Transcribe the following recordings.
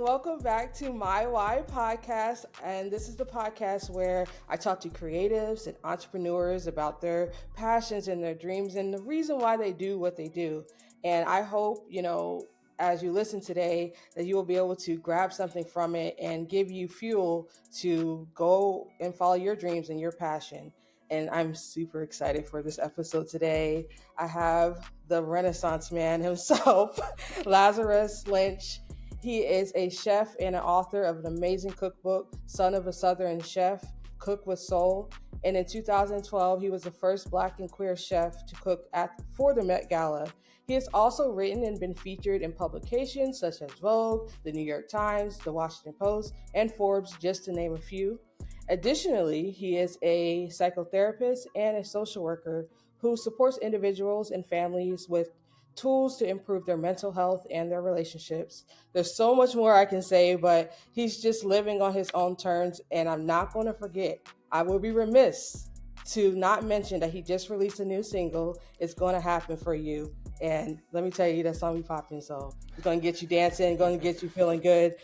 Welcome back to My Why podcast. And this is the podcast where I talk to creatives and entrepreneurs about their passions and their dreams and the reason why they do what they do. And I hope, as you listen today, that you will be able to grab something from it and give you fuel to go and follow your dreams and your passion. And I'm super excited for this episode today. I have the Renaissance man himself, Lazarus Lynch. He is a chef and an author of an amazing cookbook, Son of a Southern Chef, Cook with Soul. And in 2012, he was the first Black and queer chef to cook for the Met Gala. He has also written and been featured in publications such as Vogue, the New York Times, the Washington Post, and Forbes, just to name a few. Additionally, he is a psychotherapist and a social worker who supports individuals and families with tools to improve their mental health and their relationships. There's so much more I can say, but he's just living on his own terms. And I'm not going to forget, I will be remiss to not mention that he just released a new single. It's going to happen for you. And let me tell you, that song be popping. So it's going to get you dancing, going to get you feeling good.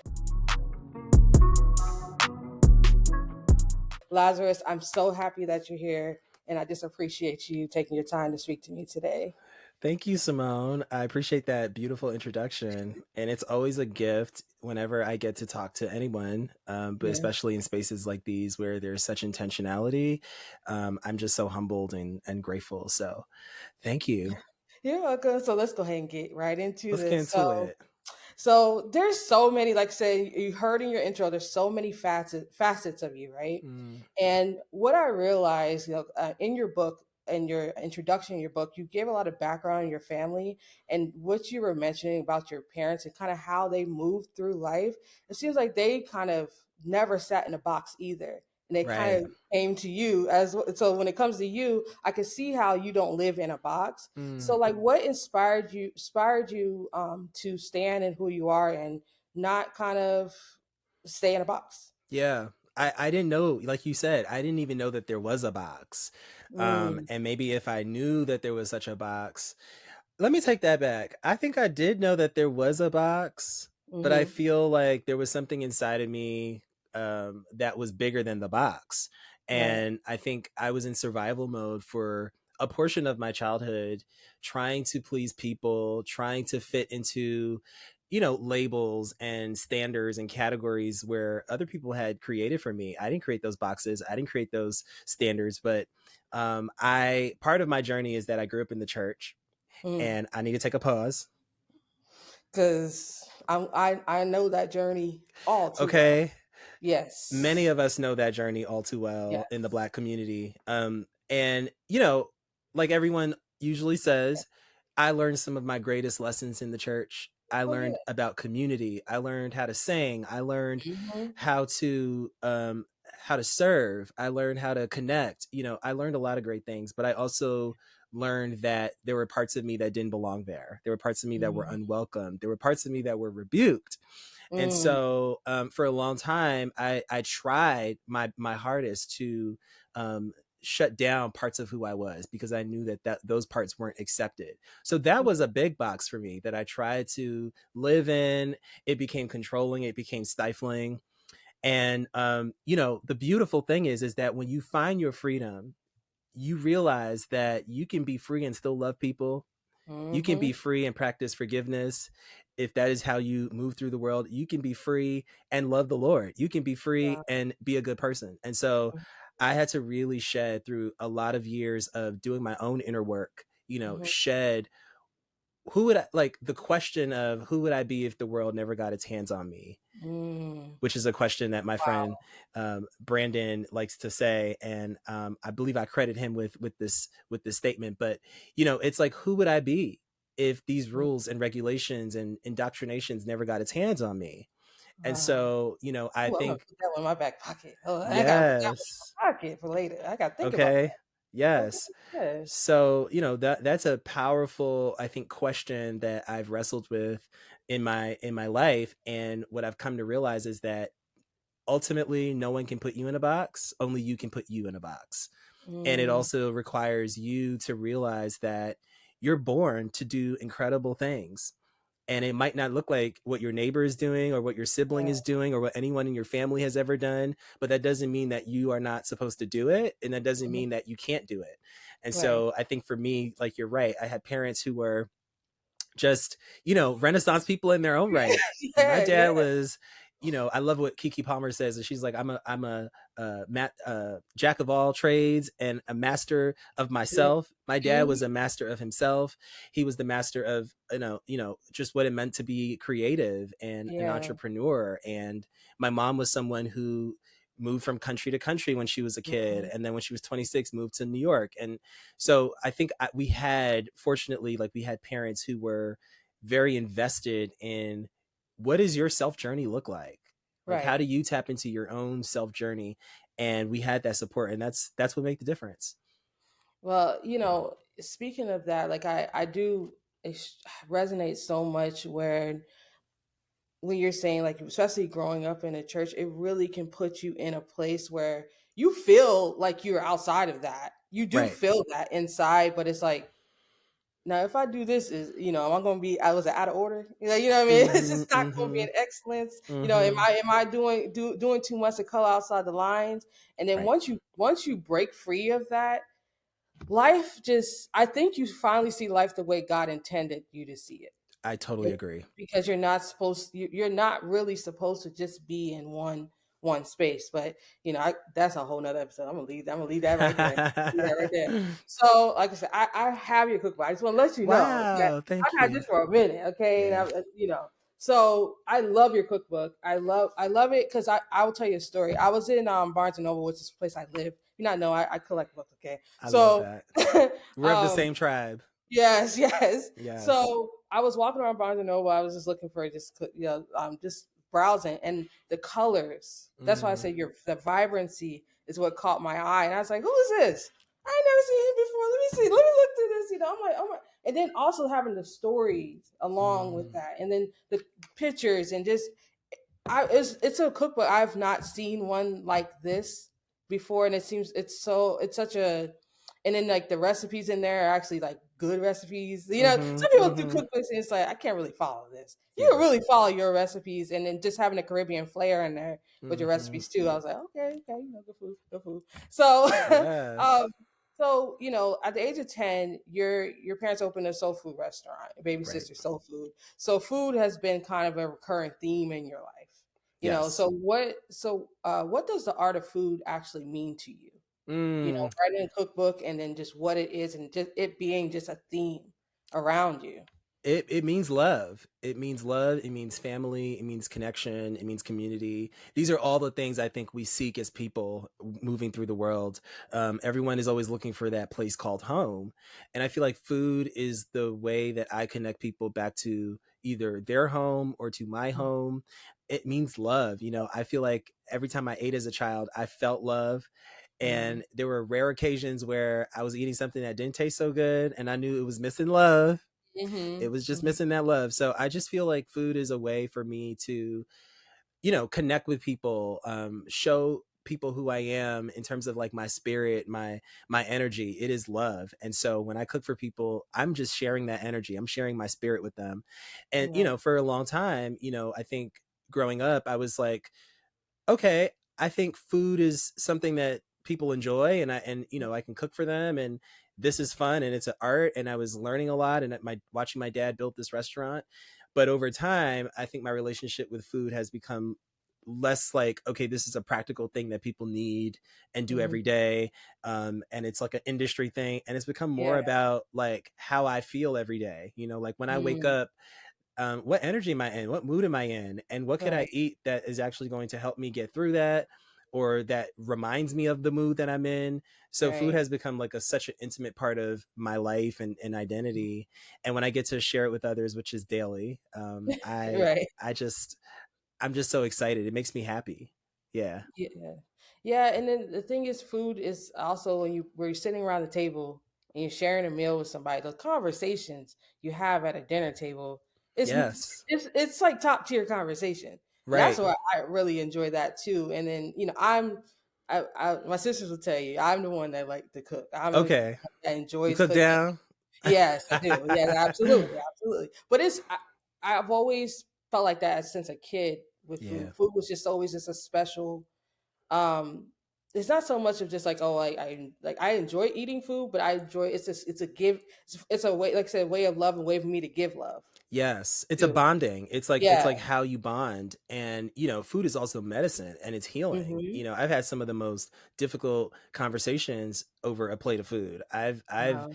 Lazarus, I'm so happy that you're here. And I just appreciate you taking your time to speak to me today. Thank you, Simone. I appreciate that beautiful introduction. And it's always a gift whenever I get to talk to anyone, but Yeah. especially in spaces like these where there's such intentionality. I'm just so humbled and grateful. So thank you. You're welcome. So let's go ahead and get right into Let's get this. into it. So there's so many, like say you heard in your intro, there's so many facets of you, right? Mm, And what I realized, in your book, in your introduction in your book, you gave a lot of background on your family and what you were mentioning about your parents and kind of how they moved through life. It seems like they kind of never sat in a box either. And they kind right. of came to you as so when it comes to you, I can see how you don't live in a box. So Mm, like what inspired you to stand in who you are and not kind of stay in a box? yeah. I didn't know, like you said, I didn't even know that there was a box. Mm, And maybe if I knew that there was such a box, let me take that back. I think I did know that there was a box, but I mm-hmm. feel like there was something inside of me that was bigger than the box. Right. And I think I was in survival mode for a portion of my childhood, trying to please people, trying to fit into, labels and standards and categories where other people had created for me. I didn't create those boxes. I didn't create those standards, but part of my journey is that I grew up in the church, Mm. and I need to take a pause. Because I know that journey all too well. Okay. Many Yes. of us know that journey all too well in the Yes. Black community. And, like everyone usually says, I learned some of my greatest lessons in the church. I Oh yeah. learned about community. I learned how to sing. I learned Mm-hmm. how to serve. I learned how to connect. I learned a lot of great things, but I also learned that there were parts of me that didn't belong there. There were parts of me that were Mm-hmm. unwelcome. There were parts of me that were rebuked. And Mm. so for a long time, I tried my hardest to shut down parts of who I was, because I knew that those parts weren't accepted. So that was a big box for me that I tried to live in. It became controlling. It became stifling. And the beautiful thing is that when you find your freedom, you realize that you can be free and still love people. You can Mm-hmm. be free and practice forgiveness. If that is how you move through the world, you can be free and love the Lord. You can be free Yeah. and be a good person. And so I had to really shed through a lot of years of doing my own inner work, Mm-hmm. shed who would I, like, the question of who would I be if the world never got its hands on me, Mm. which is a question that my friend Wow. Brandon likes to say, and I believe I credit him with this statement. But it's like, who would I be if these rules and regulations and indoctrinations never got its hands on me? And Wow. so I Ooh, I'm gonna think, put that one in my back pocket. Oh, I gotta put that one yes, in my pocket for later. I gotta think about okay, that. Okay. yes. Yes. So that's a powerful, I think, question that I've wrestled with in my life. And what I've come to realize is that ultimately no one can put you in a box. Only you can put you in a box. And it Mm. also requires you to realize that you're born to do incredible things. and it might not look like what your neighbor is doing or what your sibling is doing or what anyone in your family has ever done, but that doesn't mean that you are not supposed to do it, and that doesn't Mhm. mean that you can't do it. And Right. so I think for me, like, you're right, I had parents who were just, Renaissance people in their own right. My Yeah, dad yeah. was, I love what Kiki Palmer says. And she's like, I'm a jack of all trades and a master of myself. My dad Mhm. was a master of himself. He was the master of, just what it meant to be creative and an Yeah. entrepreneur. And my mom was someone who moved from country to country when she was a kid, Mhm. and then when she was 26 moved to New York. And so I think we had, fortunately, like, we had parents who were very invested in, what does your self journey look like how Right. do you tap into your own self journey, and we had that support, and that's what made the difference. Well, speaking of that, like I do resonate so much where when you're saying, like, especially growing up in a church, it really can put you in a place where you feel like you're outside of that. You do Right. feel that inside, but it's like, now if I do this, is am I going to be? I was out of order. You know what I mean? It's Mm-hmm. just not going to be Mm-hmm. an excellence. Am Mm-hmm. I doing too much to color outside the lines? And then Right. once you break free of that, life just, I think you finally see life the way God intended you to see it. I totally agree. Because you're not really supposed to just be in one space. But that's a whole nother episode. I'm gonna leave that right there. Leave that right there. So, like I said, I have your cookbook. I just want to let you know that Wow, thank I've had you. this for a minute. Okay, and Yeah, so I love your cookbook. I love it because I will tell you a story. I was in Barnes and Noble, which is the place I live. You not know I collect books. Okay, I love so that. We're of the um same tribe. yes, yes. Yes. So I was walking around Barnes and Noble. I was just looking for just browsing, and the colors. That's why I Mm, said the vibrancy is what caught my eye, and I was like, "Who is this? I ain't never seen him before. Let me see. Let me look through this." I'm like, "Oh my!" And then also having the stories along with mm, that, and then the pictures, and just it's a cookbook. I've not seen one like this before, and it seems it's such a, and then like the recipes in there are actually like good recipes. mm-hmm, Some people do mm-hmm. cookbooks and it's like, I can't really follow this. You can Yes. really follow your recipes, and then just having a Caribbean flair in there with your Mm-hmm. recipes too. I was like, okay, okay, good food, good food. So, Yes. um, at the age of 10, your parents opened a soul food restaurant, baby Right. sister soul food. So food has been kind of a recurring theme in your life. Yes. What does the art of food actually mean to you? Mm. Writing a cookbook, and then just what it is, and just it being just a theme around you. It means love. It means love. It means family. It means connection. It means community. These are all the things I think we seek as people moving through the world. Everyone is always looking for that place called home, and I feel like food is the way that I connect people back to either their home or to my home. It means love. I feel like every time I ate as a child, I felt love. Mm-hmm. And there were rare occasions where I was eating something that didn't taste so good, and I knew it was missing love. It was just Mm-hmm. missing that love. So I just feel like food is a way for me to, connect with people, show people who I am in terms of like my spirit, my energy. It is love. And so when I cook for people, I'm just sharing that energy. I'm sharing my spirit with them. And Right. for a long time, I think growing up, I was like, okay, I think food is something that people enjoy, and I can cook for them, and this is fun, and it's an art, and I was learning a lot, and watching my dad build this restaurant. But over time, I think my relationship with food has become less like, okay, this is a practical thing that people need and do Mm-hmm. every day, and it's like an industry thing, and it's become more Yeah. about like how I feel every day. Like when I wake Mm, up, what energy am I in? What mood am I in? And what could I right. eat that is actually going to help me get through that, or that reminds me of the mood that I'm in? So food Right. has become like such an intimate part of my life and identity. And when I get to share it with others, which is daily, Right. I'm just so excited. It makes me happy. Yeah. Yeah. Yeah. And then the thing is, food is also where you're sitting around the table and you're sharing a meal with somebody, the conversations you have at a dinner table, it's Yes. it's like top tier conversation. And that's Right. why I really enjoy that too. And then, my sisters will tell you, I'm the one that like to cook. I'm the one Okay. that You enjoys cook cooking. down? Yes, I do. Yes, absolutely, absolutely. But I've always felt like that since a kid with food. Yeah. Food was just always just a special. Um, it's not so much of just like, oh, I enjoy eating food, but I enjoy it's a give. It's a way, like I said, way of love and way for me to give love Yes, it's a too. bonding. It's Yeah. like how you bond, and food is also medicine and it's healing. Mm-hmm. I've had some of the most difficult conversations over a plate of food. I've Wow.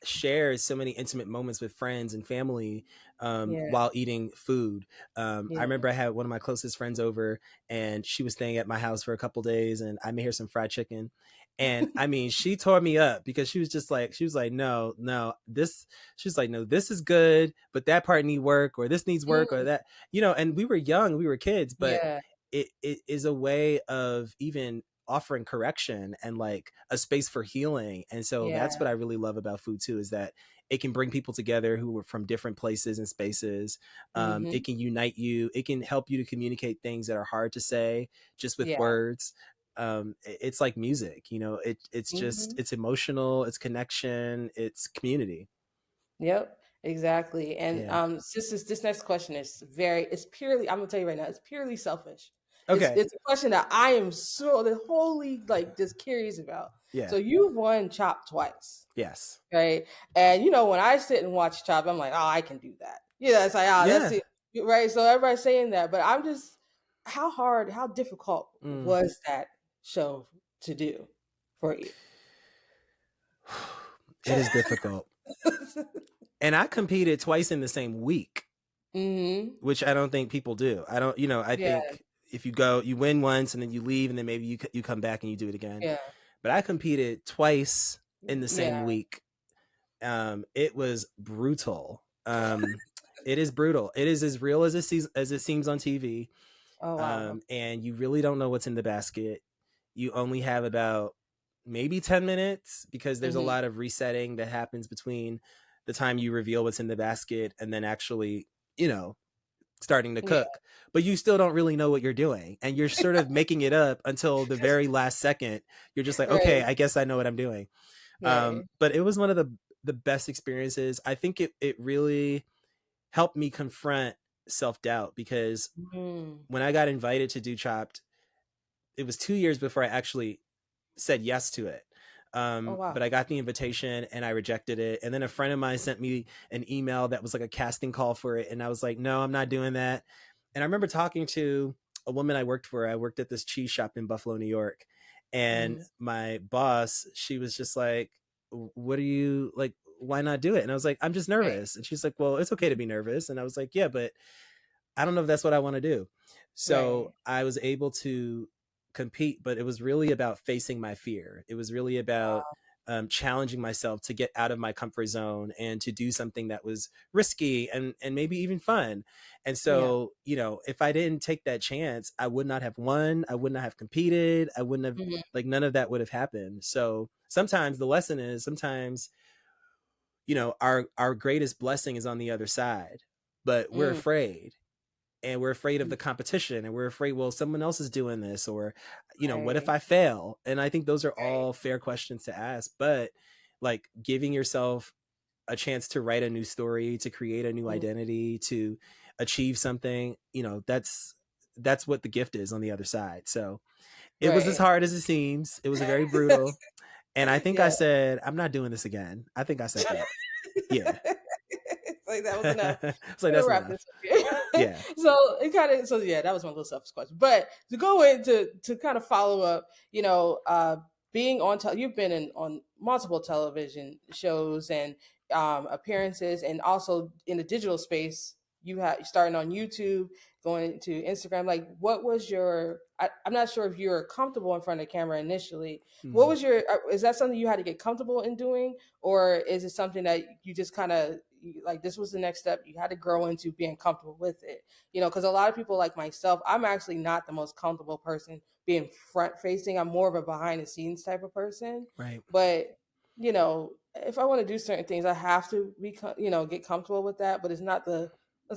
shared so many intimate moments with friends and family Yeah. while eating food. I Yeah. remember I had one of my closest friends over, and she was staying at my house for a couple days, and I made her some fried chicken. And I mean, she tore me up because she was like, no, no, this, she was like, no, this is good, but that part need work, or this needs work, or Mm, that, and we were young, we were kids, but yeah. it is a way of even offering correction and like a space for healing. And so that's Yeah. what I really love about food too, is that it can bring people together who are from different places and spaces. Mm-hmm. It can unite you. It can help you to communicate things that are hard to say just with Yeah. words. It's like music, it's just, Mm-hmm. it's emotional, it's connection, it's community. Yep, exactly. And Yeah. this next question is it's purely, I'm gonna tell you right now, it's purely selfish. It's Okay. it's a question that I am wholly like just curious about. Yeah. So you've won Chop twice, Yes. right? And when I sit and watch Chop, I'm like, oh, I can do that. Yeah, it's like, that's Yeah. it. Right. So everybody's saying that, but I'm just how difficult Mm. was that show to do for you? It is difficult. And I competed twice in the same week, Hmm. which I don't think people do. I don't, I Yeah, think if you go, you win once and then you leave, and then maybe you come back and you do it again. yeah, But I competed twice in the yeah. same week. It was brutal. It is brutal. It is as real as it seems on TV. Oh wow. And you really don't know what's in the basket. You only have about maybe 10 minutes, because there's a Mhm. lot of resetting that happens between the time you reveal what's in the basket and then actually, starting to Yeah. cook. But you still don't really know what you're doing, and you're sort of making it up until the very last second. You're just like, okay, Right. I guess I know what I'm doing. Right. But it was one of the best experiences. I think it really helped me confront self-doubt, because Mm. when I got invited to do Chopped, it was 2 years before I actually said yes to it. Oh But wow. I got the invitation and I rejected it. And then a friend of mine sent me an email that was like a casting call for it. And I was like, no, I'm not doing that. And I remember talking to a woman I worked for. I worked at this cheese shop in Buffalo, New York. And Mhm. my boss, she was just like, what are you like? Why not do it? And I was like, I'm just Right. nervous. And she's like, well, it's okay to be nervous. And I was like, yeah, but I don't know if that's what I want to do. So Right. I was able to compete, but it was really about facing my fear. It was really about challenging myself to get out of my comfort zone and to do something that was risky and maybe even fun. And Yeah. so, if I didn't take that chance, I would not have won. I would not have competed. I wouldn't have, Mhm. like, none of that would have happened. So sometimes the lesson is, sometimes, our greatest blessing is on the other side, but we're Mm. afraid, and we're afraid of the competition, and we're afraid, well, someone else is doing this, or what if Right. I fail? And I think those are Right. all fair questions to ask, but like giving yourself a chance to write a new story, to create a new Mm. identity, to achieve something, that's what the gift is on the other side. So it was as Right. hard as it seems. It was a very brutal, and I think I Yeah. said, I'm not doing this again. I think I said that. Yeah. It's like that was enough. It's like, We'll that's wrap enough. this up here. Yeah. So yeah, that was my little selfish question. But to go into to kind of follow up, being on you've been on multiple television shows and appearances, and also in the digital space. You have starting on YouTube, going to Instagram. Like, what was I'm not sure if you're comfortable in front of the camera initially. What Mhm. was is that something you had to get comfortable in doing, or is it something that you just kind of like, this was the next step you had to grow into being comfortable with it? Because a lot of people like myself, I'm actually not the most comfortable person being front facing. I'm more of a behind the scenes type of person. Right. But if I want to do certain things, I have to get comfortable with that. But it's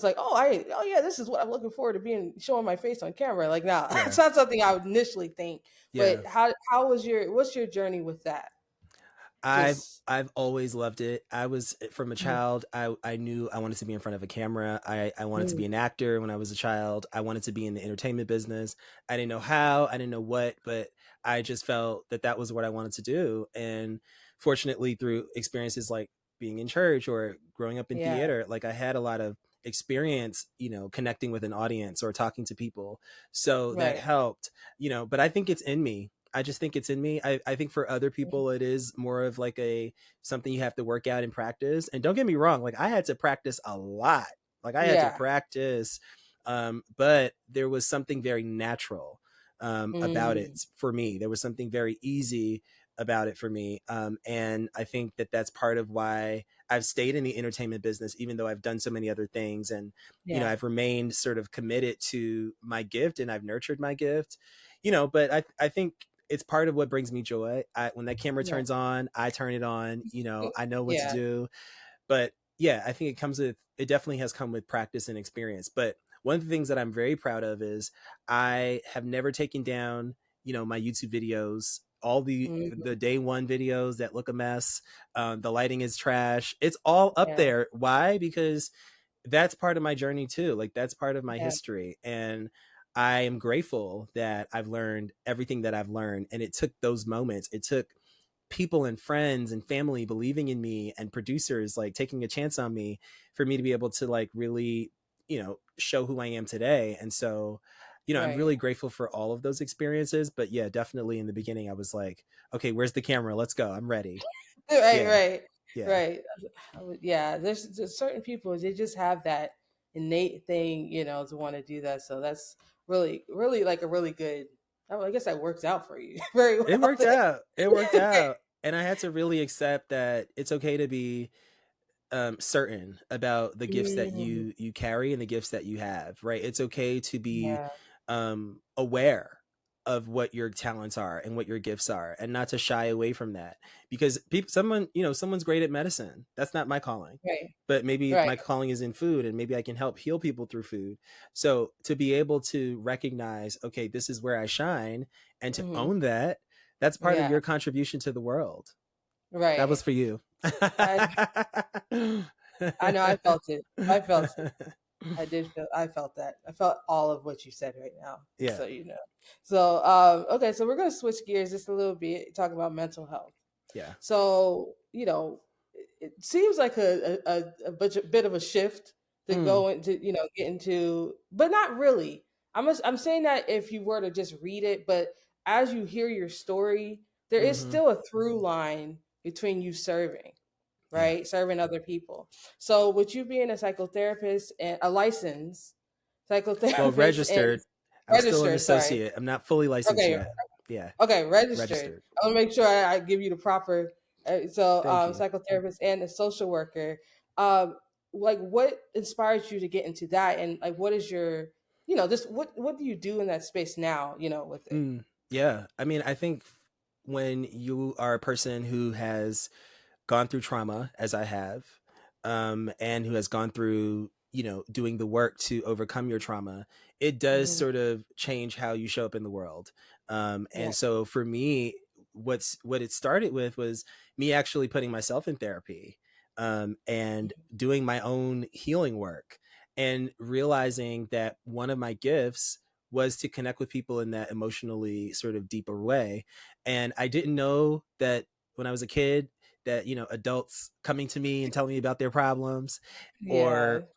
like, oh yeah, this is what I'm looking forward to, being showing my face on camera. Like, nah, it's Yeah. not something I would initially think. Yeah. But what's your journey with that? I've Just I've always loved it. I was from a mm, child. I knew I wanted to be in front of a camera. I wanted to mm, be an actor when I was a child. I wanted to be in the entertainment business. I didn't know how. I didn't know what, but I just felt that that was what I wanted to do. And fortunately, through experiences like being in church or growing up in yeah, theater, like I had a lot of experience, connecting with an audience or talking to people. So that right. helped, but I think it's in me. I just think it's in me. I think for other Mm, people, it is more of like a something you have to work out and practice. And don't get me wrong, like I had to practice a lot. Like I had to yeah. practice, but there was something very natural about it Mm, for me. There was something very easy about it for me, and I think that that's part of why I've stayed in the entertainment business, even though I've done so many other things. And yeah, I've remained sort of committed to my gift, and I've nurtured my gift. But I think it's part of what brings me joy. When that camera yeah, turns on, I turn it on. I know what to yeah. do. But yeah, I think it definitely has come with practice and experience. But one of the things that I'm very proud of is I have never taken down, my YouTube videos, all Mm, the day one videos that look a mess. The lighting is trash. It's all up yeah, there. Why? Because that's part of my journey too. Like that's part of my yeah, history. And I am grateful that I've learned everything that I've learned. And it took those moments. It took people and friends and family believing in me and producers like taking a chance on me for me to be able to like really, show who I am today. And so, I'm right. really grateful for all of those experiences. But yeah, definitely in the beginning, I was like, okay, where's the camera? Let's go. I'm ready. Right, Yeah. right, Yeah. right. Yeah, there's certain people they just have that innate thing, to want to do that. So that's really, really like a really good. Oh, I guess that works out for you very It well worked then. out. It worked out. And I had to really accept that it's okay to be certain about the gifts that Mm, you carry and the gifts that you have, right? It's okay to be yeah, aware of what your talents are and what your gifts are, and not to shy away from that. Because someone's great at medicine. That's not my calling. right, But maybe right. my calling is in food, and maybe I can help heal people through food. So to be able to recognize, okay, this is where I shine, and to Hmm. own that, that's part of Yeah, your contribution to the world. That was right. for you. I I know. I felt it. I felt it. I felt that. I felt all of what you said right now, just Yeah. so you know. So, okay, so we're gonna switch gears just a little bit, talk about mental health. Yeah. So, it seems like bit of a shift to Mm, go into, get into, but not really. I'm saying that if you were to just read it, but as you hear your story, there is mm-hmm. still a through line between you serving, Yeah. right? Serving other people. So with you being a psychotherapist and a licensed Well, psychotherapist and registered. I'm still an registered, sorry. associate. I'm not fully licensed Okay, yet. Yeah. okay, registered. Registered. I want to make sure I give you the proper. Thank you. Psychotherapist and a social worker. Um, like, what inspired you to get into that, and like, what is your, just what do you do in that space now? With it. Yeah. I mean, I think when you are a person who has gone through trauma, as I have, and who has gone through, doing the work to overcome your trauma, it does Hmm. sort of change how you show up in the world. Yeah. And so for me, what it started with was me actually putting myself in therapy, and doing my own healing work, and realizing that one of my gifts was to connect with people in that emotionally sort of deeper way. And I didn't know that when I was a kid, that adults coming to me and telling me about their problems, Yeah. or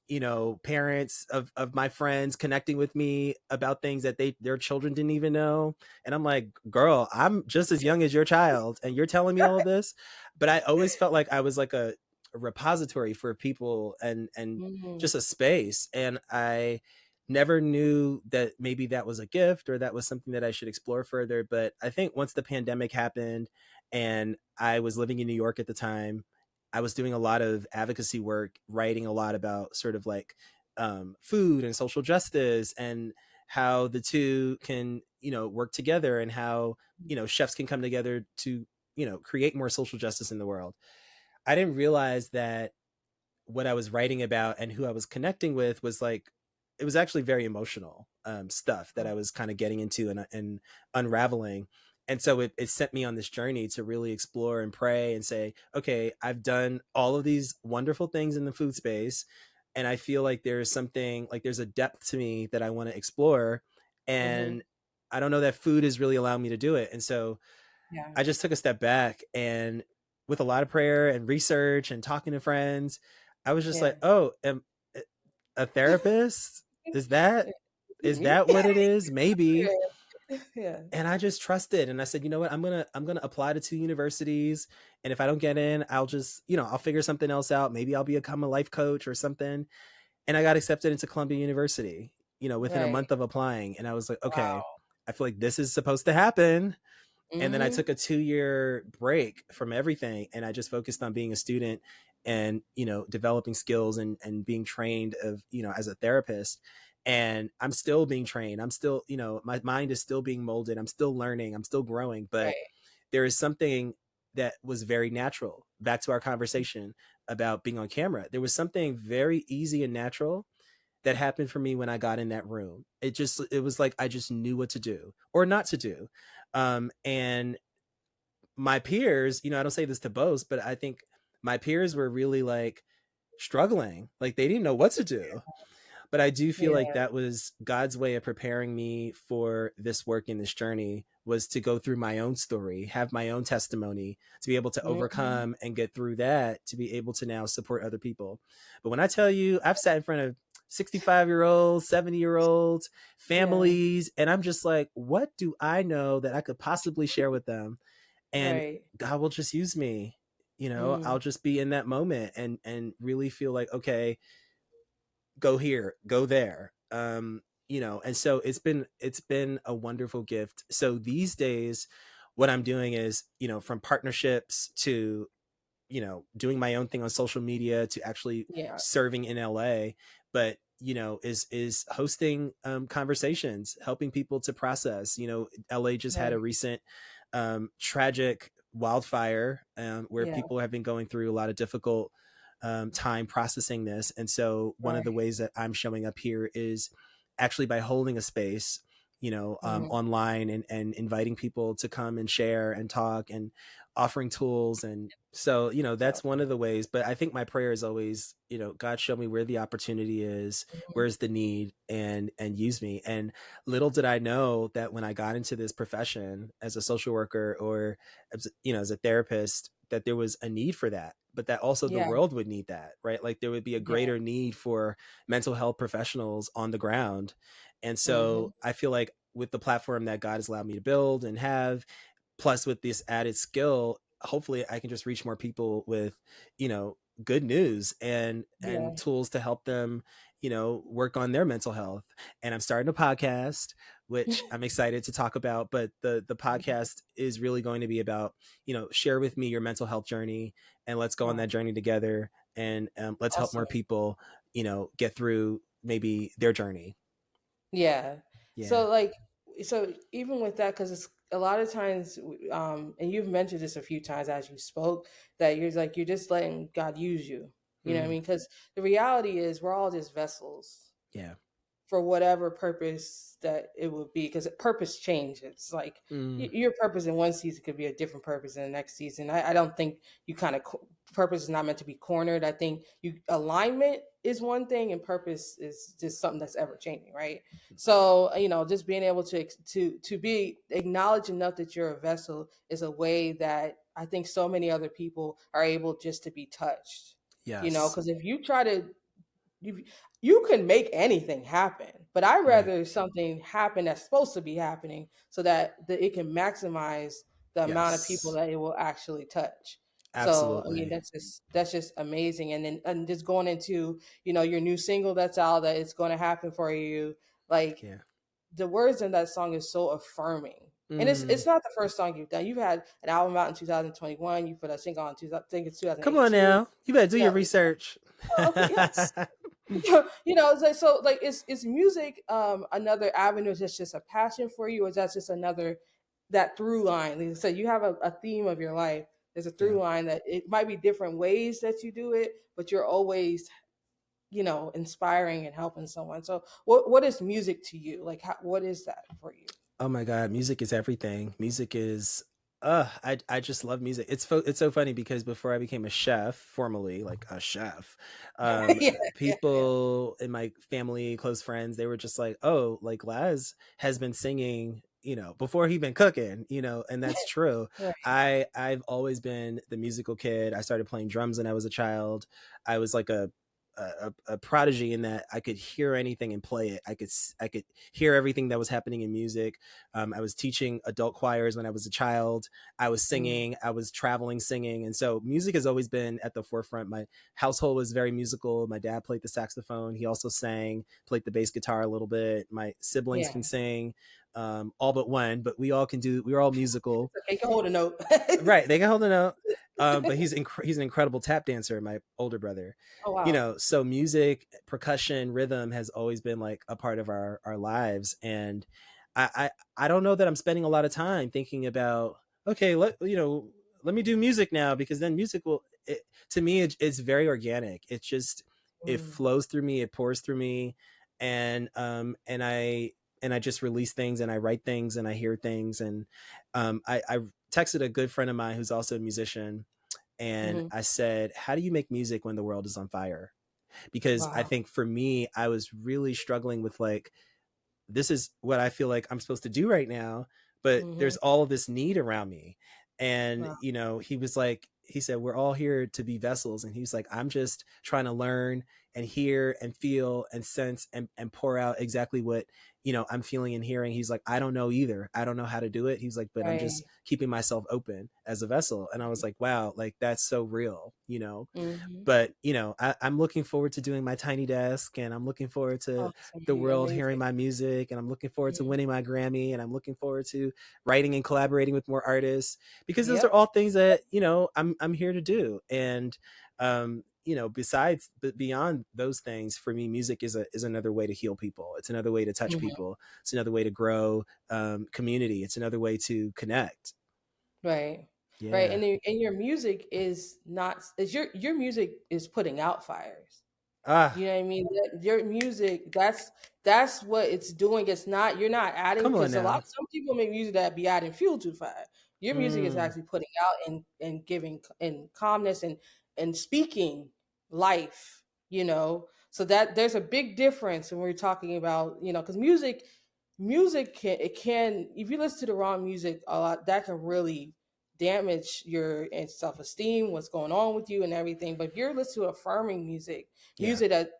parents of my friends connecting with me about things that their children didn't even know. And I'm like, girl, I'm just as young as your child and you're telling me all of this. But I always felt like I was like a repository for people, and Hmm. just a space. And I never knew that maybe that was a gift or that was something that I should explore further. But I think once the pandemic happened and I was living in New York at the time, I was doing a lot of advocacy work, writing a lot about sort of like food and social justice, and how the two can, work together, and how, chefs can come together to, create more social justice in the world. I didn't realize that what I was writing about and who I was connecting with was like, it was actually very emotional stuff that I was kind of getting into, and unraveling. And so it sent me on this journey to really explore and pray and say, okay, I've done all of these wonderful things in the food space, and I feel like there's something, like there's a depth to me that I want to explore, Mm-hmm. and I don't know that food is really allowing me to do it. And so Yeah. I just took a step back, and with a lot of prayer and research and talking to friends, I was just Yeah. like, oh, a therapist? Is that Yeah. is Me? that what it is? Maybe. Yeah. Yeah. And I just trusted, and I said, you know what, I'm gonna apply to 2 universities, and if I don't get in, I'll just, I'll figure something else out. Maybe I'll become a life coach or something. And I got accepted into Columbia University, within a Right. month of applying. And I was like, okay, Wow. I feel like this is supposed to happen. And then I Mm-hmm. took a 2 year break from everything, and I just focused on being a student and, developing skills and being trained as a therapist. And I'm still being trained. I'm still, my mind is still being molded. I'm still learning. I'm still growing. But Right. there is something that was very natural. Back to our conversation about being on camera. There was something very easy and natural that happened for me when I got in that room. It was like I just knew what to do or not to do. And my peers, I don't say this to boast, but I think my peers were really like struggling. Like they didn't know what to do. But I do feel like Yeah. that was God's way of preparing me for this work in this journey, was to go through my own story, have my own testimony, to be able to Mm-hmm. overcome and get through that, to be able to now support other people. But when I tell you, I've sat in front of 65-year-olds, 70-year-olds, Yeah. families, and I'm just like, what do I know that I could possibly share with them? And Right. God will just use me. Mm. I'll just be in that moment and really feel like, okay, go here, go there. And so it's been a wonderful gift. So these days, what I'm doing is, from partnerships to, doing my own thing on social media to actually Yeah. serving in LA, but is hosting conversations, helping people to process. LA just had a Right. recent tragic wildfire, where Yeah. people have been going through a lot of difficult time processing this. And so one of the Right. ways that I'm showing up here is actually by holding a space, Mm-hmm. online, and inviting people to come and share and talk and offering tools. And so, So. that's one of the ways. But I think my prayer is always, God, show me where the opportunity is, Mhm. where's the need, and use me. And little did I know that when I got into this profession as a social worker, or as a therapist, that there was a need for that, but that also the Yeah. world would need that, right? Like there would be a Yeah. greater need for mental health professionals on the ground. And Mm-hmm. so I feel like with the platform that God has allowed me to build and have, plus with this added skill, hopefully I can just reach more people with, good news and Yeah. tools to help them, work on their mental health. And I'm starting a podcast, which I'm excited to talk about. But the podcast is really going to be about, share with me your mental health journey, and let's go on Wow. that journey together. And let's help Awesome. more people, get through maybe their journey. Yeah. Yeah. So like, so even with that, because it's a lot of times, and you've mentioned this a few times as you spoke, that you're like you're just letting God use you. You know what I Mm, mean? Because the reality is we're all just vessels yeah. for whatever purpose that it would be, because purpose changes. Like Mm, your purpose in one season could be a different purpose in the next season. I don't think you kind of purpose is not meant to be cornered. I think you alignment is one thing, and purpose is just something that's ever changing, right? So just being able to be acknowledged enough that you're a vessel is a way that I think so many other people are able just to be touched. yes. Because if you try to you you can make anything happen, but I Right. rather something happen that's supposed to be happening so that it can maximize the amount of people Yes. that it will actually touch. So I mean Absolutely. that's just amazing. And then and just going into your new single that's out, that it's going to happen for you. Like Yeah. the words in that song is so affirming. And it's Mm. it's not the first song you've done. You've had an album out in 2021. You put a single on I think it's Come on 2018. now. You better do You your know, research. okay, yes. It's like, so like is music another avenue that's just a passion for you, or is that just another that through line? Like I said, you have a theme of your life. There's a Yeah. through line that it might be different ways that you do it, but you're always inspiring and helping someone. So what is music to you? Like what is that for you? Oh my God, music is everything. Music is I just love music. It's so funny because before I became a chef, formally like a chef, Yeah, yeah, yeah. people in my family, close friends, they were just like, "Oh, like Laz has been singing, before he been cooking, and that's true. Right. I've always been the musical kid. I started playing drums when I was a child. I was like a prodigy in that I could hear anything and play it. I could hear everything that was happening in music. I was teaching adult choirs when I was a child. I was Mm, singing. I was traveling singing, and so music has always been at the forefront. My household was very musical. My dad played the saxophone. He also sang, played the bass guitar a little bit. My siblings yeah. can sing, all but one, but we all can do. We're all musical. Okay, you can hold a note. Right, they can hold a note. But he's an incredible tap dancer, my older brother. Oh wow. So music, percussion, rhythm has always been like a part of our lives. And I don't know that I'm spending a lot of time thinking about, okay, let me do music now, because then music to me it's very organic. It's just, it Mm, flows through me, it pours through me. And I just release things, and I write things, and I hear things. And I texted a good friend of mine who's also a musician, and mhm. I said, "How do you make music when the world is on fire?" Because I Wow. think for me, I was really struggling with like, this is what I feel like I'm supposed to do right now, but Mhm. there's all of this need around me. And, Wow. he said, we're all here to be vessels. And he's like, I'm just trying to learn and hear and feel and sense and pour out exactly what, I'm feeling and hearing. He's like, I don't know either. I don't know how to do it. He's like, but I'm just Right. keeping myself open as a vessel. And I was like, wow, like that's so real. Mhm. But I'm looking forward to doing my tiny desk, and I'm looking forward Oh, to it's gonna the be world hearing amazing. my music, and I'm looking forward to Mhm. winning my Grammy, and I'm looking forward to writing and collaborating with more artists, because those are Yep. all things that I'm here to do. And besides, but beyond those things, for me, music is another way to heal people. It's another way to touch Mhm. people. It's another way to grow community. It's another way to connect. Right. Right. Yeah. And your music is not is your music is putting out fires. Ah, You know what I mean? Your music, that's what it's doing. It's not you're not adding come on because now. some people make music that be adding fuel to fire. Your music is Mm, actually putting out and giving and calmness and speaking life. So that there's a big difference when we're talking about because music can if you listen to the wrong music a lot that can really damage your self esteem, what's going on with you and everything. But if you're listening to affirming music, yeah. music that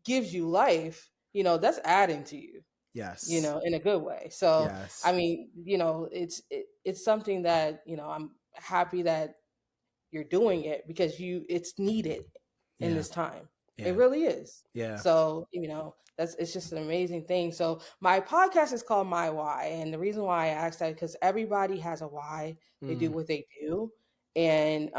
gives you life, that's adding to you, Yes. in a good way. So, I Yes. mean, it's something that, I'm happy that you're doing it because it's needed in Yeah. this time. It Yeah. really is. Yeah. So, it's just an amazing thing. So my podcast is called My Why. And the reason why I asked that because everybody has a why they do Mm, what they do. And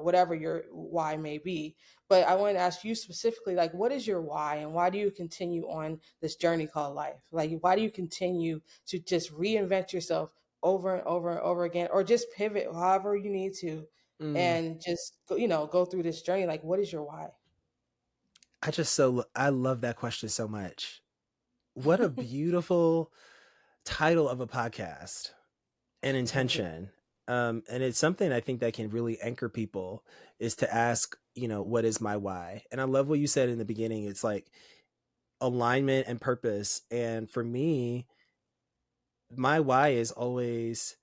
whatever your why may be. But I want to ask you specifically, like, what is your why and why do you continue on this journey called life? Like, why do you continue to just reinvent yourself over and over and over again, or just pivot however you need to mm. and just go through this journey? Like, what is your why? I love that question so much. What a beautiful title of a podcast, and Thank you. intention. And it's something I think that can really anchor people, is to ask, what is my why? And I love what you said in the beginning. It's like alignment and purpose. And for me, my why is always,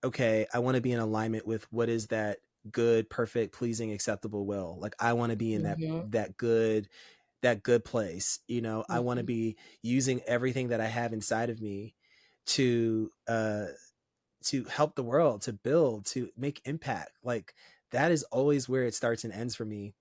okay, I want to be in alignment with what is that good, perfect, pleasing, acceptable will. Like I want to be in Hmm. that good place. I want to Hmm. be using everything that I have inside of me to help the world, to build, to make impact. Like that is always where it starts and ends for me.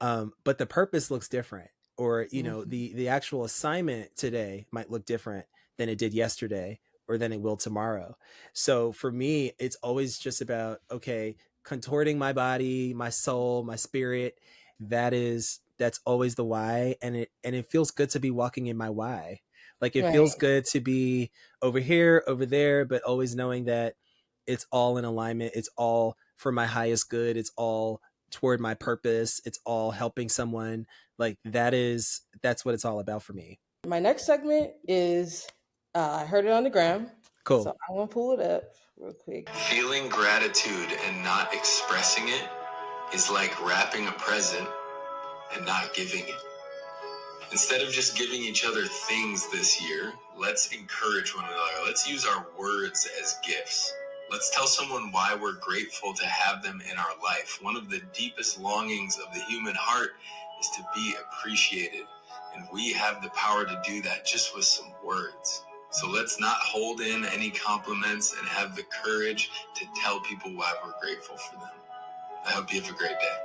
But the purpose looks different, or Hmm. the actual assignment today might look different than it did yesterday, or than it will tomorrow. So for me, it's always just about, okay, contorting my body, my soul, my spirit. That's always the why. And it feels good to be walking in my why. Like it feels Right. good to be over here, over there, but always knowing that it's all in alignment. It's all for my highest good. It's all toward my purpose. It's all helping someone. Like that's what it's all about for me. My next segment is I heard it on the gram. Cool. So I'm going to pull it up real quick. Feeling gratitude and not expressing it is like wrapping a present and not giving it. Instead of just giving each other things this year, let's encourage one another. Let's use our words as gifts. Let's tell someone why we're grateful to have them in our life. One of the deepest longings of the human heart is to be appreciated. And we have the power to do that just with some words. So let's not hold in any compliments and have the courage to tell people why we're grateful for them. I hope you have a great day.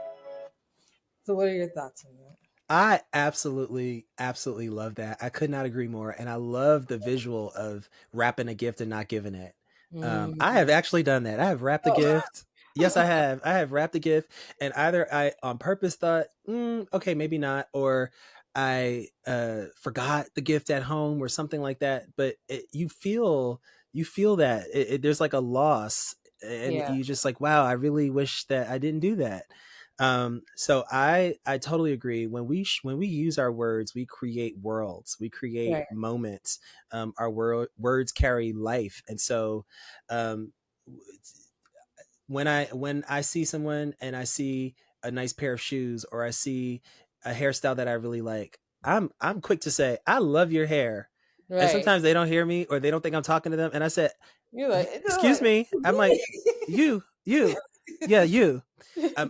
So what are your thoughts on that? I absolutely, absolutely love that. I could not agree more. And I love the visual of wrapping a gift and not giving it. I have actually done that. I have wrapped a gift. Yes, I have. I have wrapped a gift, and either I on purpose thought, okay, maybe not, or I forgot the gift at home or something like that. But you feel that there's like a loss, and Yeah, you just like, wow, I really wish that I didn't do that. So I totally agree. When we use our words, we create worlds, we create right, moments. Our words carry life, and so um, when I see someone and I see a nice pair of shoes, or I see a hairstyle that I really like, I'm quick to say, I love your hair. And right. sometimes they don't hear me, or they don't think I'm talking to them, and I said, You're like, it's excuse like, me. I'm like, you, yeah, you.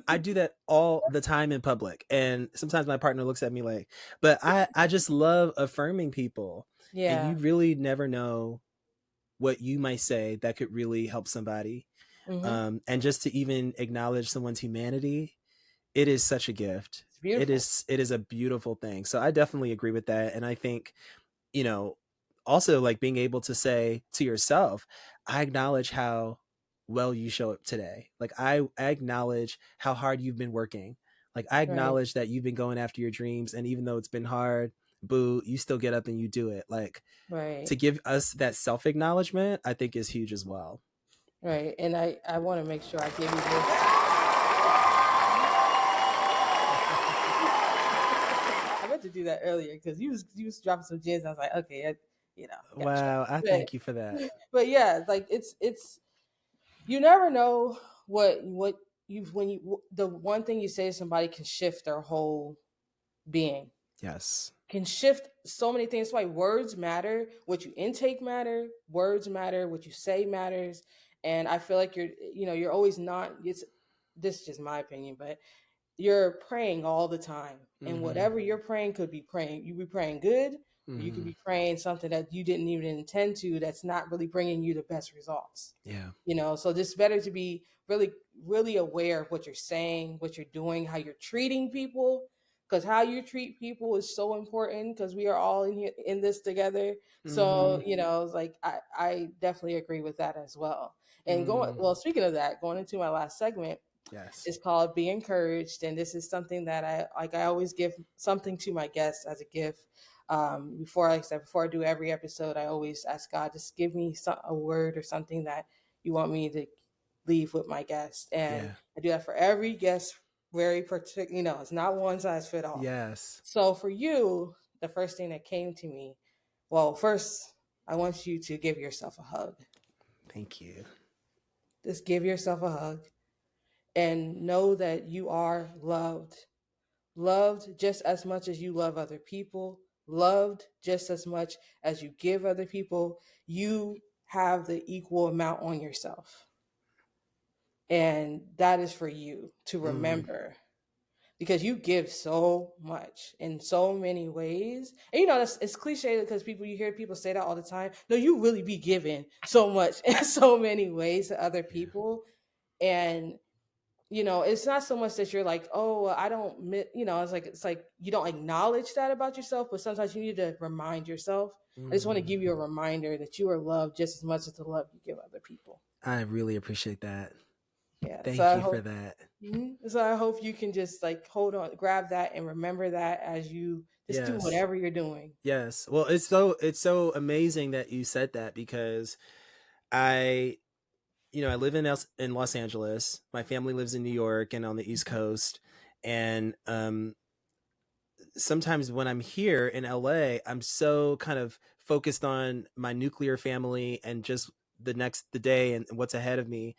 I do that all the time in public, and sometimes my partner looks at me like, but I just love affirming people, and yeah. you really never know what you might say that could really help somebody. Mm-hmm. And just to even acknowledge someone's humanity, it is such a gift. It's beautiful. It is a beautiful thing. So I definitely agree with that, and I think, you know, also like being able to say to yourself, I acknowledge how well you show up today. Like I acknowledge how hard you've been working. Like I Right, acknowledge that you've been going after your dreams, and even though it's been hard, boo, you still get up and you do it. Like right, to give us that self-acknowledgement, I think is huge as well. right. And I want to make sure I give you this. I meant to do that earlier because you was dropping some gems. I was like, okay, gotcha. Wow, I thank you for that. But yeah, like it's you never know what you when you the one thing you say to somebody can shift their whole being, Yes. can shift so many things. That's why words matter. What you intake matter. Words matter. What you say matters. And I feel like you're always not. It's this is just my opinion, but you're praying all the time, and Mm-hmm. whatever you're praying could be praying. You be praying good, or you could Mm-hmm. be praying something that you didn't even intend to. That's not really bringing you the best results. Yeah. So just better to be really, really aware of what you're saying, what you're doing, how you're treating people, because how you treat people is so important. Because we are all in here in this together. Mm-hmm. So it's like I definitely agree with that as well. And Mm. speaking of that, going into my last segment, Yes. it's called Be Encouraged. And this is something that I always give something to my guests as a gift. Like I said, before I do every episode, I always ask God, just give me a word or something that you want me to leave with my guest. And Yeah. I do that for every guest, very particular, it's not one size fit all. Yes. So for you, the first thing that came to me, well, first, I want you to give yourself a hug. Thank you. Just give yourself a hug and know that you are loved. Loved just as much as you love other people, loved just as much as you give other people. You have the equal amount on yourself. And that is for you to Mm. remember, because you give so much in so many ways. And it's cliche because you hear people say that all the time. No, you really be giving so much in so many ways to other Yeah. people. And it's not so much that you're like, oh, well, I don't, it's like you don't acknowledge that about yourself, but sometimes you need to remind yourself. I just want to Mm. give you a reminder that you are loved just as much as the love you give other people. I really appreciate that. Yeah. So Thank I you for hope, that. so I hope you can just like hold on, grab that, and remember that as you just do Yes. whatever you're doing. Yes. Well, it's so amazing that you said that, because I I live in Los Angeles. My family lives in New York and on the East Coast, and sometimes when I'm here in LA, I'm so kind of focused on my nuclear family and just the day and what's ahead of me,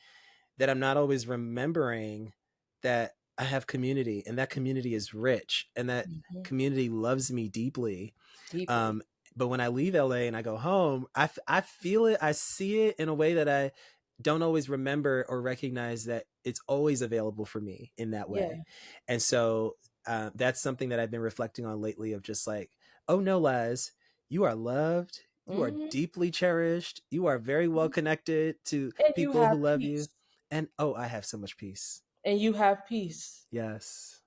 that I'm not always remembering that I have community, and that community is rich, and that community loves me deeply. Deeply. But when I leave LA and I go home, I feel it, I see it in a way that I don't always remember or recognize that it's always available for me in that way. Yeah. And so that's something that I've been reflecting on lately, of just like, oh no, Laz, you are loved. You are deeply cherished. You are very well connected to And you people have who love you. peace. And oh, I have so much peace. And you have peace. Yes.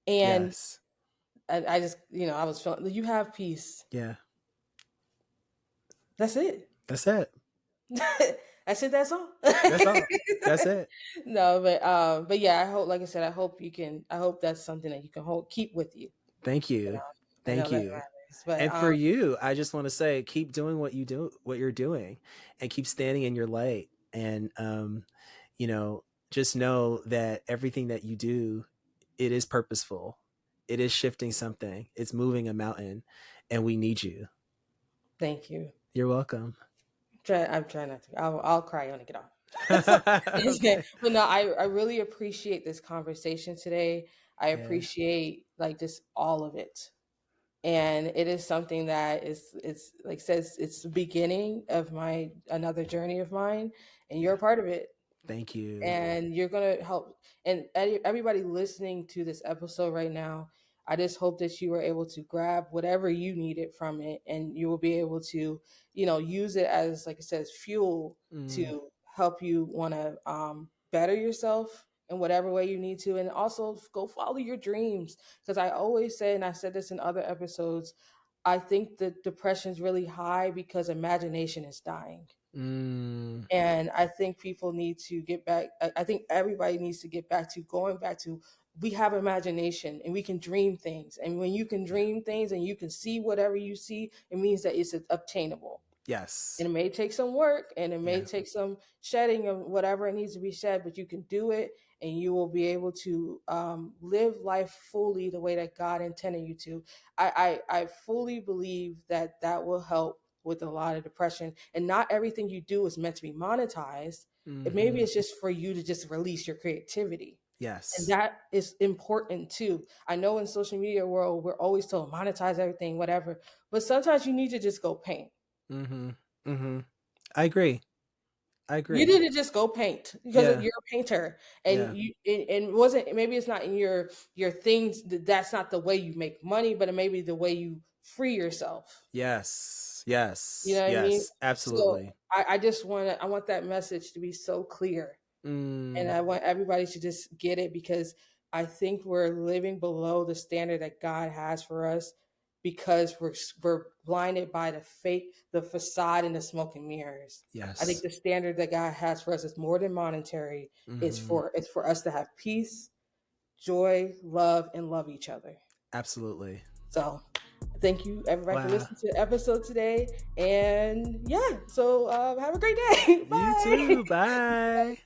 And Yes. I just, I was feeling you have peace. Yeah. That's it. That's it. That's it. That's all. That's all. That's it. No, but yeah, I hope, like I said, I hope that's something that you can keep with you. Thank you. Thank that you. matters. But, And for you, I just want to say, keep doing what you're doing, and keep standing in your light. And, just know that everything that you do, it is purposeful. It is shifting something. It's moving a mountain, and we need you. Thank you. You're welcome. I'm trying not to. I'll cry when I get off. Okay. But no, I really appreciate this conversation today. I Yeah. appreciate just all of it. And it is something that it's like says it's the beginning of another journey of mine, and you're a part of it. Thank you. And you're going to help. And everybody listening to this episode right now, I just hope that you were able to grab whatever you needed from it, and you will be able to, use it as, like I said, fuel to help you want to better yourself in whatever way you need to. And also go follow your dreams. Because I always say, and I said this in other episodes, I think that depression is really high because imagination is dying. And I think people need to get back. I think everybody needs to get back to going back to, we have imagination and we can dream things. And when you can dream things and you can see whatever you see, it means that it's obtainable. Yes. And it may take some work, and it may take some shedding of whatever it needs to be shed, but you can do it, and you will be able to live life fully the way that God intended you to. I fully believe that will help with a lot of depression. And not everything you do is meant to be monetized. Maybe it's just for you to just release your creativity. Yes. And that is important too. I know in social media world, we're always told monetize everything, whatever. But sometimes you need to just go paint. I agree. You need to just go paint because you're a painter, and maybe it's not in your things. That's not the way you make money, but it may be the way you free yourself. Yes. You know what I mean? Absolutely. So I want that message to be so clear, and I want everybody to just get it, because I think we're living below the standard that God has for us, because we're blinded by the facade and the smoke and mirrors. Yes. I think the standard that God has for us is more than monetary. It's for us to have peace, joy, love, and love each other. Absolutely. So thank you everybody for listening to the episode today. And so have a great day. Bye. You too. Bye.